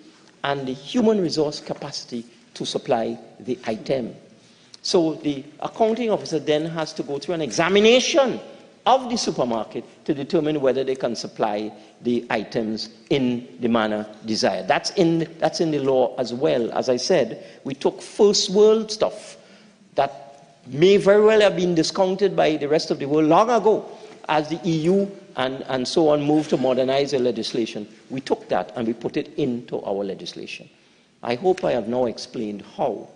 and the human resource capacity to supply the item. So the accounting officer then has to go through an examination of the supermarket to determine whether they can supply the items in the manner desired. That's in the law as well. As I said, we took first world stuff that may very well have been discounted by the rest of the world long ago as the EU and so on moved to modernize their legislation. We took that and we put it into our legislation. I hope I have now explained how,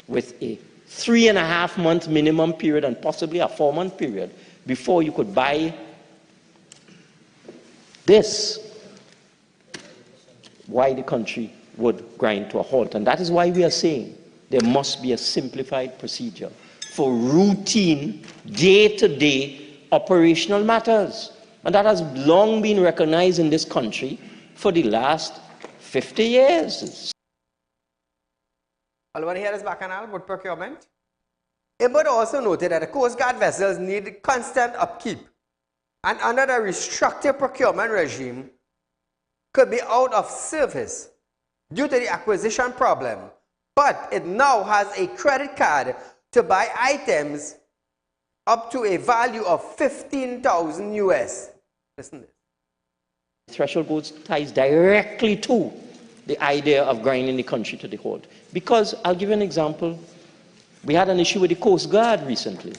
with a 3.5-month minimum period and possibly a 4-month period before you could buy this, why the country would grind to a halt. And that is why we are saying there must be a simplified procedure for routine, day-to-day operational matters. And that has long been recognized in this country for the last 50 years. All want to hear this bacchanal with procurement? But also noted that the Coast Guard vessels need constant upkeep, and under the restrictive procurement regime, could be out of service due to the acquisition problem. But it now has a credit card to buy items up to a value of 15,000 US. Listen to this. Threshold goes ties directly to the idea of grinding the country to the halt. Because I'll give you an example. We had an issue with the Coast Guard recently,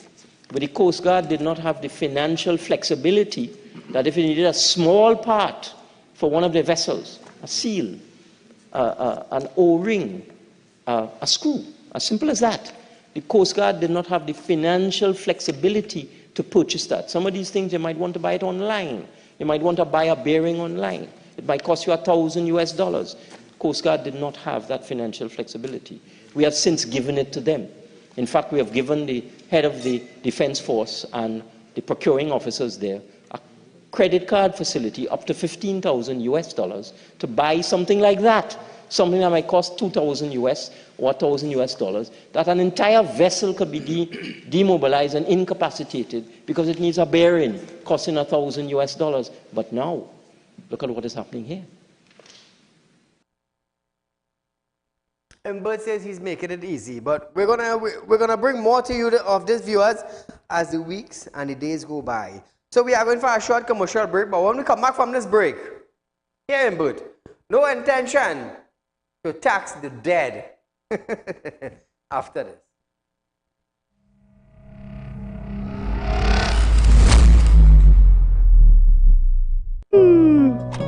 where the Coast Guard did not have the financial flexibility that if it needed a small part for one of their vessels, a seal, an O-ring, a screw, as simple as that, the Coast Guard did not have the financial flexibility to purchase that. Some of these things you might want to buy it online. You might want to buy a bearing online. It might cost you $1,000 US. Coast Guard did not have that financial flexibility. We have since given it to them. In fact, we have given the head of the Defense Force and the procuring officers there a credit card facility up to 15,000 US dollars to buy something like that, something that might cost 2,000 US or 1,000 US dollars, that an entire vessel could be demobilized and incapacitated because it needs a bearing costing 1,000 US dollars. But now, look at what is happening here. And Bert says he's making it easy, but we're gonna bring more to you of this, viewers, as the weeks and the days go by. So we are going for a short commercial break, but when we come back from this break, here in Bert, no intention to tax the dead after this.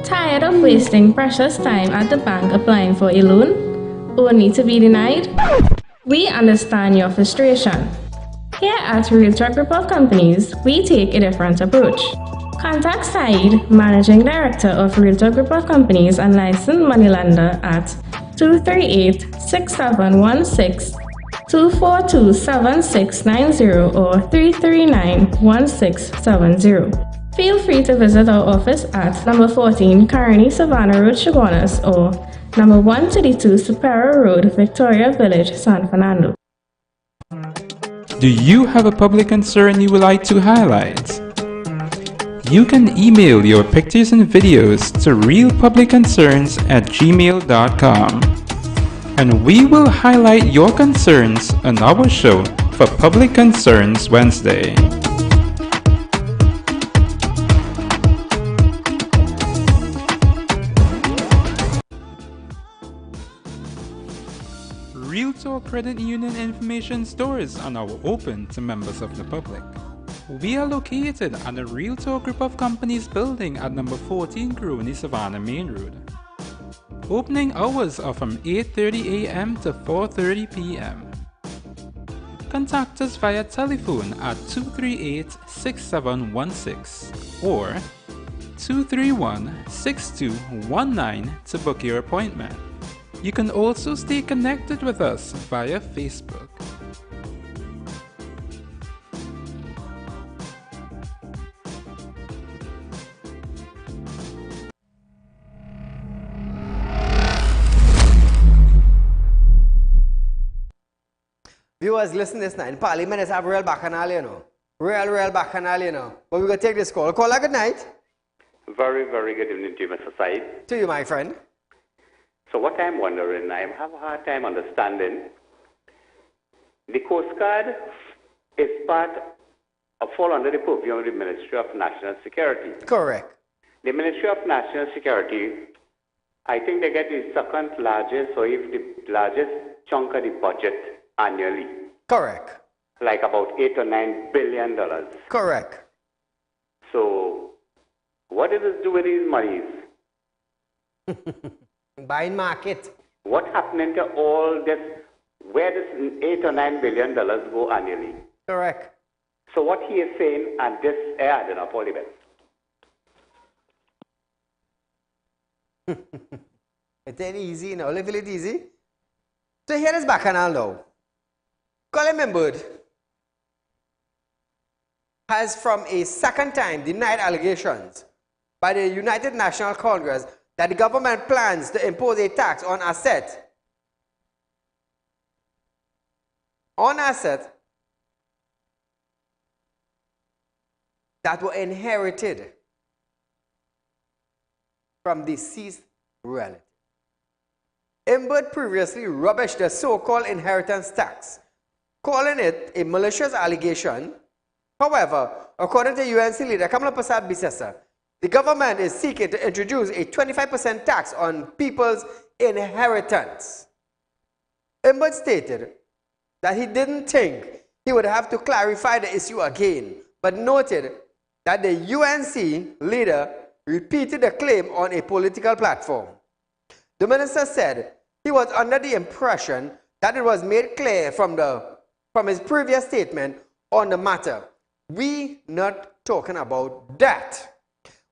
Tired of wasting precious time at the bank applying for a loan? Only to be denied? We understand your frustration. Here at Realtor Group of Companies, we take a different approach. Contact Saieed, Managing Director of Realtor Group of Companies and licensed moneylender at 238-6716, 242-7690 or 339-1670. Feel free to visit our office at number 14 Carney Savannah Road, Chaguanas, or number 132 Superior Road, Victoria Village, San Fernando. Do you have a public concern you would like to highlight? You can email your pictures and videos to realpublicconcerns@gmail.com, and we will highlight your concerns on our show for Public Concerns Wednesday. Realtor Credit Union information stores are now open to members of the public. We are located at the Realtor Group of Companies building at number 14 Grooney Savannah Main Road. Opening hours are from 8:30 a.m. to 4:30 p.m. Contact us via telephone at 238-6716 or 231-6219 to book your appointment. You can also stay connected with us via Facebook. Viewers, listen this night. In Parliament, it's have real bacchanal, you know. Real bacchanal, you know. But we're going to take this call. Caller, good night. Very, very good evening to you, Mr. Said. To you, my friend. So what I'm wondering, I have a hard time understanding. The Coast Guard is fall under the purview of the Ministry of National Security. Correct. The Ministry of National Security, I think they get the second largest, or if the largest chunk of the budget annually. Correct. Like about $8 or $9 billion. Correct. So, what does it do with these monies? Buying market. What happening to all this? Where does $8 or $9 billion go annually? Correct. So what he is saying, and this, I don't know, Polybet. It's ain't easy, you know. Live it easy. So here is bacchanal now. Colin Members has from a second time denied allegations by the United National Congress that the government plans to impose a tax on assets that were inherited from deceased relatives. Imbert previously rubbished the so-called inheritance tax, calling it a malicious allegation. However, according to UNC leader Kamala Prasad Bisesa, the government is seeking to introduce a 25% tax on people's inheritance. Imbert stated that he didn't think he would have to clarify the issue again, but noted that the UNC leader repeated the claim on a political platform. The minister said he was under the impression that it was made clear from his previous statement on the matter. We not talking about that.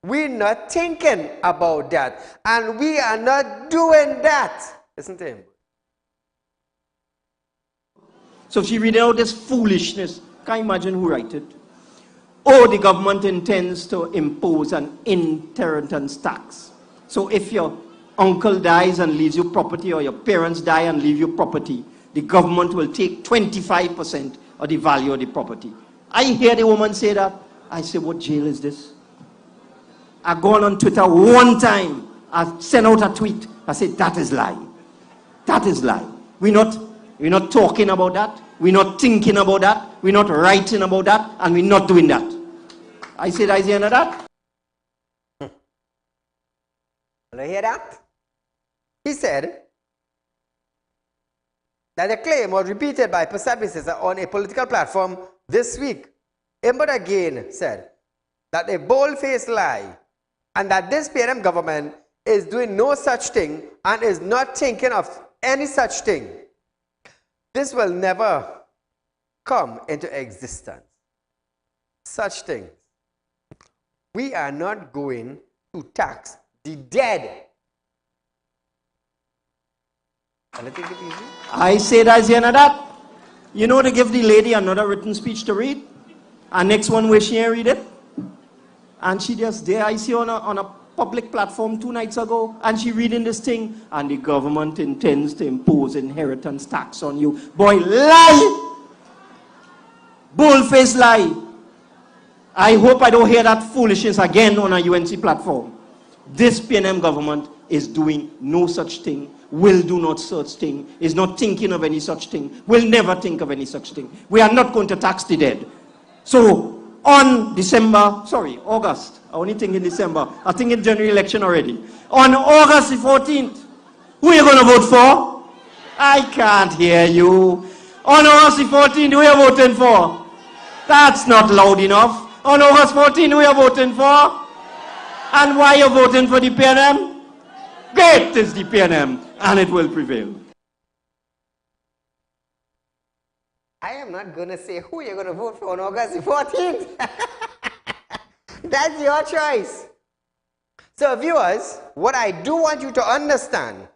We're not thinking about that. And we are not doing that. Listen to him. So she read out this foolishness. Can't imagine who wrote it. Oh, the government intends to impose an inheritance tax. So if your uncle dies and leaves you property, or your parents die and leave you property, the government will take 25% of the value of the property. I hear the woman say that. I say, what jail is this? I've gone on Twitter one time. I've sent out a tweet. I said, that is lie. That is lie. We're not talking about that. We're not thinking about that. We're not writing about that. And we're not doing that. I said, I see end of that. Did you hear that? He said that the claim was repeated by Prasad Bisesa on a political platform this week. Imbert again said that a bold-faced lie and that this PNM government is doing no such thing and is not thinking of any such thing. This will never come into existence. Such things. We are not going to tax the dead. Can I take it easy? I said, I see end of that. You know, to give the lady another written speech to read. And next one where she ain't read it. And she just there, I see on a public platform 2 nights ago, and she reading this thing, and the government intends to impose inheritance tax on you. Boy, lie! Bold-faced lie. I hope I don't hear that foolishness again on a UNC platform. This PNM government is doing no such thing, will do not such thing, is not thinking of any such thing, will never think of any such thing. We are not going to tax the dead. So, on August, I only think in December, I think in January election already. On August the 14th, who are you going to vote for? I can't hear you. On August the 14th, who are you voting for? That's not loud enough. On August 14th, who are you voting for? And why are you voting for the PNM? Great is the PNM, and it will prevail. I am not going to say who you're going to vote for on August the 14th. That's your choice. So, viewers, what I do want you to understand.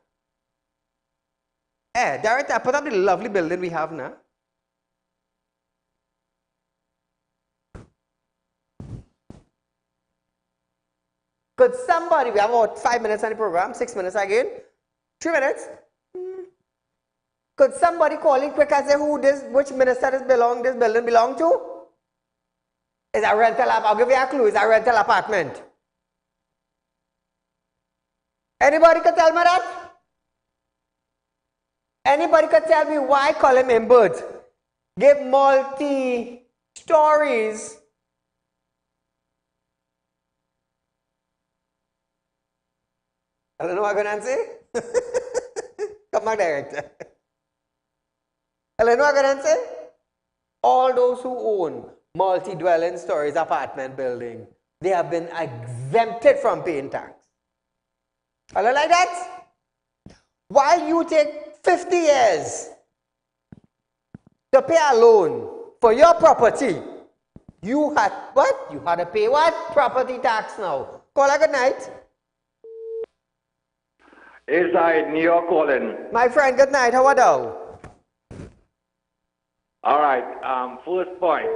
Director, put up the lovely building we have now. Could somebody, we have about 5 minutes on the program, 6 minutes again, 3 minutes. Could somebody call in quick and say which minister this building belong to? It's a rental apartment. I'll give you a clue. It's a rental apartment. Anybody could tell me that? Anybody could tell me why Colin Imbert give multi-stories? I don't know what I'm going to answer. Come back, director. I don't know what I'm going to answer. All those who own multi-dwelling stories apartment building, they have been exempted from paying tax. I don't like that. Why you take 50 years to pay a loan for your property? You had what? You had to pay what? Property tax now. Call a good night. Is I New York calling? My friend, good night. How are you? All right. First point.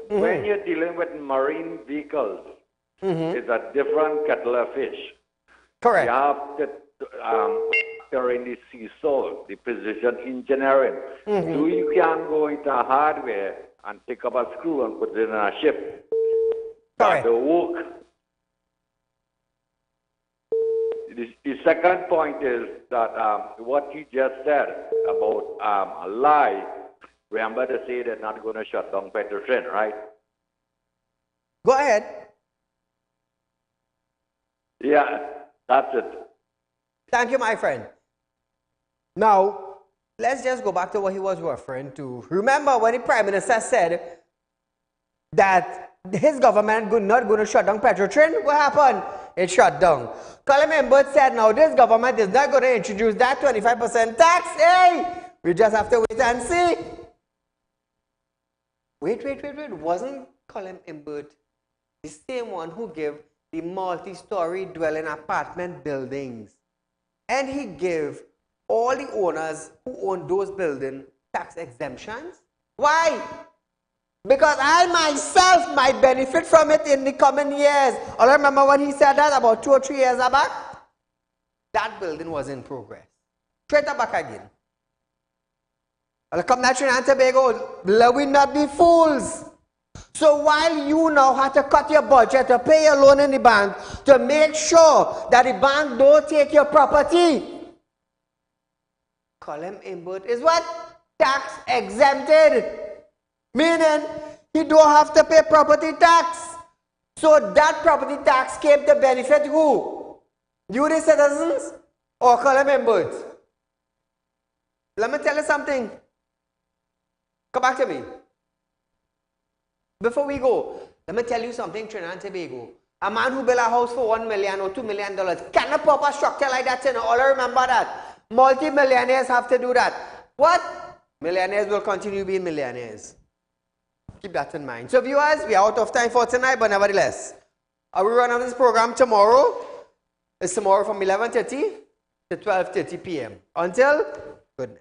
When you're dealing with marine vehicles, it's a different kettle of fish. Correct. You have to in the sea soul, the precision engineering. So you can go into hardware and pick up a screw and put it in a ship. start the work. The second point is that what you just said about a lie, remember to say they're not going to shut down Petrosen, right? Go ahead. Yeah, that's it. Thank you, my friend. Now, let's just go back to what he was referring to. Remember when the Prime Minister said that his government not going to shut down Petrosen? What happened? It shut down. Colin Members said, now this government is not going to introduce that 25% tax. Hey, we just have to wait and see. Wait. Wasn't Colin Imbert the same one who gave the multi-story dwelling apartment buildings? And he gave all the owners who own those buildings tax exemptions? Why? Because I myself might benefit from it in the coming years. I remember when he said that about 2 or 3 years back. That building was in progress. Straight back again. I'll come to Trinidad and Tobago. Let we not be fools. So while you now have to cut your budget to pay your loan in the bank to make sure that the bank don't take your property, Colin Imbert is what? Tax exempted. Meaning, he don't have to pay property tax. So that property tax came to benefit who? You the citizens or Colin Imbert? Let me tell you something. Come back to me. Before we go, let me tell you something, Trinidad and Tobago. A man who built a house for $1 million or $2 million cannot pop a structure like that. You know, all I remember that. Multi-millionaires have to do that. What? Millionaires will continue being millionaires. Keep that in mind. So viewers, we are out of time for tonight, but nevertheless, I will run on this program tomorrow. It's tomorrow from 11:30 to 12:30 p.m. Until, good night.